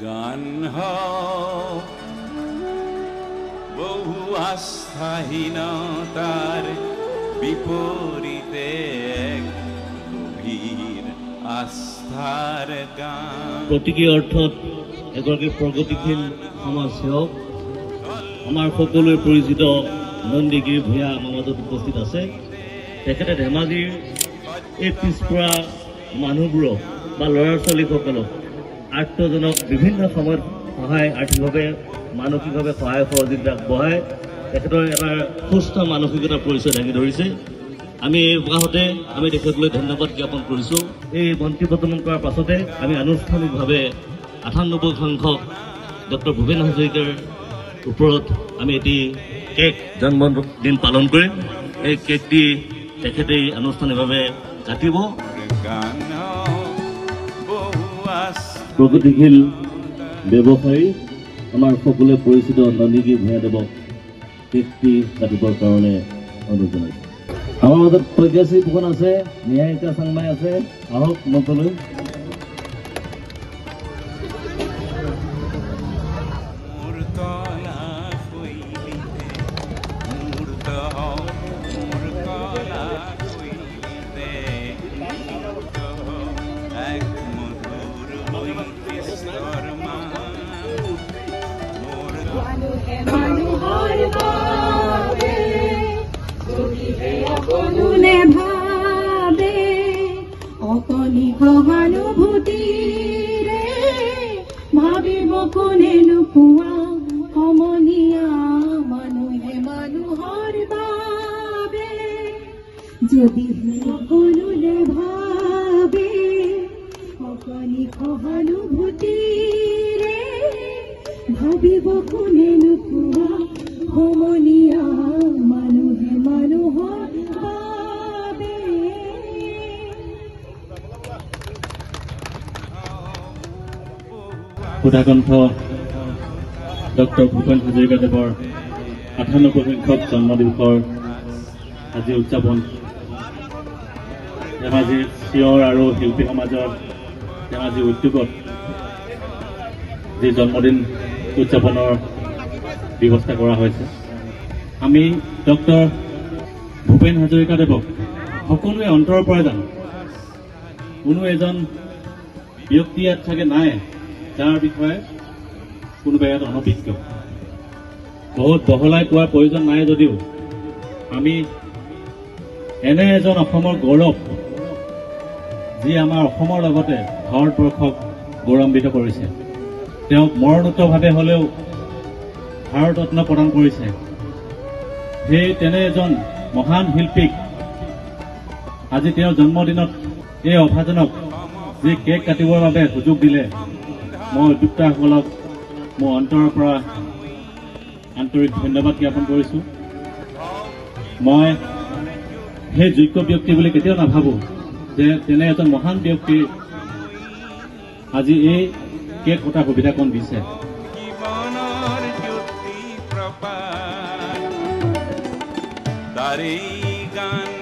গান হোক বহু আস্থাহীনতাৰ বিপৰীতে এক গভীৰ আস্থাৰ গান। প্ৰতীকী অৰ্থত এগৰাকী প্ৰগতিশীল সমাজ সেৱক আমাৰ সকলোৱে পৰিচিত নন্দীগিৰি ভূঞা আমাৰ মাজত উপস্থিত আছে। তেখেতে ধেমাজিৰ এই পিছপৰা মানুহবোৰক বা ল'ৰা ছোৱালীসকলক আৰ্থজনক বিভিন্ন সময়ত সহায় আৰ্থিকভাৱে মানসিকভাৱে সহায় সহযোগিতা আগবঢ়াই তেখেতৰ এটা সুস্থ মানসিকতাৰ পৰিচয় দাঙি ধৰিছে। আমি এই সভাতে আমি তেখেতলৈ ধন্যবাদ জ্ঞাপন কৰিছোঁ। এই বন্তি প্ৰদান কৰাৰ পাছতে আমি আনুষ্ঠানিকভাৱে 98 সংখ্যক ডক্টৰ ভূপেন হাজৰিকাৰ ওপৰত আমি এটি কেক জন্মদিন পালন কৰিম। এই কেকটি তেখেতে আনুষ্ঠানিকভাৱে কাটিব। প্ৰগতিশীল ব্যৱসায়ী আমাৰ সকলোৱে পৰিচিত নন্দীগিৰি ভূঞাদেৱক কেকটি কাটিবৰ কাৰণে অনুৰোধ জনাইছোঁ। আমাৰ মাজত প্ৰজ্ঞাশ্ৰী ফুকন আছে, নিহাৰিকা চাংমাই আছে, আহক মঞ্চলৈ। সহানুভূতিৰে ভাবিব কোনে নোপোৱা সমনীয়া মানুহে মানুহৰ বাবে যদি সকলোৰে ভাবে অকণি সহানুভূতিৰে ভাবিব কোনে নোপোৱা সমনীয়া মানুহে মানুহৰ সুধাকণ্ঠ ডক্টৰ ভূপেন হাজৰিকাদেৱৰ 98 সংখ্যক জন্মদিৱসৰ আজি উদযাপন ধেমাজিৰ চিঞৰ আৰু শিল্পী সমাজৰ ধেমাজি উদ্যোগত যি জন্মদিন উদযাপনৰ ব্যৱস্থা কৰা হৈছে। আমি ডক্টৰ ভূপেন হাজৰিকাদেৱক সকলোৱে অন্তৰৰ পৰা জানো। কোনো এজন ব্যক্তি ইয়াত চাগে নাই যাৰ বিষয়ে কোনোবাই ইয়াত অনভিজ্ঞ। বহুত বহলাই কোৱাৰ প্ৰয়োজন নাই যদিও আমি এনে এজন অসমৰ গৌৰৱ যি আমাৰ অসমৰ লগতে ভাৰতবৰ্ষক গৌৰৱান্বিত কৰিছে। তেওঁক মৰণোত্তৰভাৱে হ'লেও ভাৰত ৰত্ন প্ৰদান কৰিছে। সেই তেনে এজন মহান শিল্পীক আজি তেওঁৰ জন্মদিনত এই অভাজনক যি কেক কাটিবৰ বাবে সুযোগ দিলে, মই উদ্যোক্তাসকলক মোৰ অন্তৰৰ পৰা আন্তৰিক ধন্যবাদ জ্ঞাপন কৰিছোঁ। মই সেই যোগ্য ব্যক্তি বুলি কেতিয়াও নাভাবোঁ যে তেনে এজন মহান ব্যক্তি আজি এই কেক কটাৰ সুবিধাকণ দিছে। তাৰেই গান